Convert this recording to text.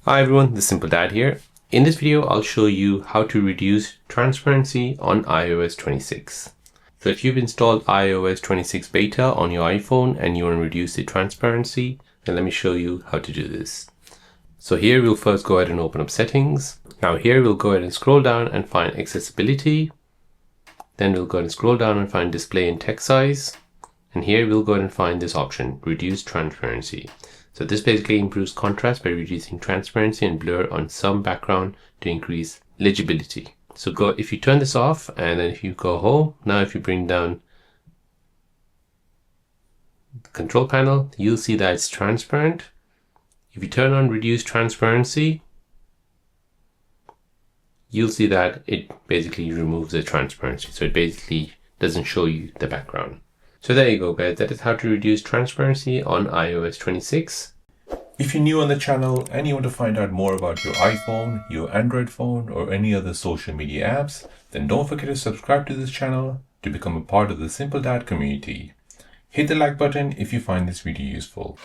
Hi everyone, this is Simple Dad here. In this video, I'll show you how to reduce transparency on iOS 26. So if you've installed iOS 26 beta on your iPhone and you want to reduce the transparency, then let me show you how to do this. So here we'll first go ahead and open up settings. Now here we'll go ahead and scroll down and find accessibility. Then we'll go ahead and scroll down and find display and text size. And here we'll go ahead and find this option, reduce transparency. So this basically improves contrast by reducing transparency and blur on some background to increase legibility. So if you turn this off and then if you go home, now if you bring down the control panel, you'll see that it's transparent. If you turn on reduce transparency, you'll see that it basically removes the transparency. So it basically doesn't show you the background. So there you go guys, that is how to reduce transparency on iOS 26. If you're new on the channel and you want to find out more about your iPhone, your Android phone or any other social media apps, then don't forget to subscribe to this channel to become a part of the Simple Dad community. Hit the like button if you find this video useful.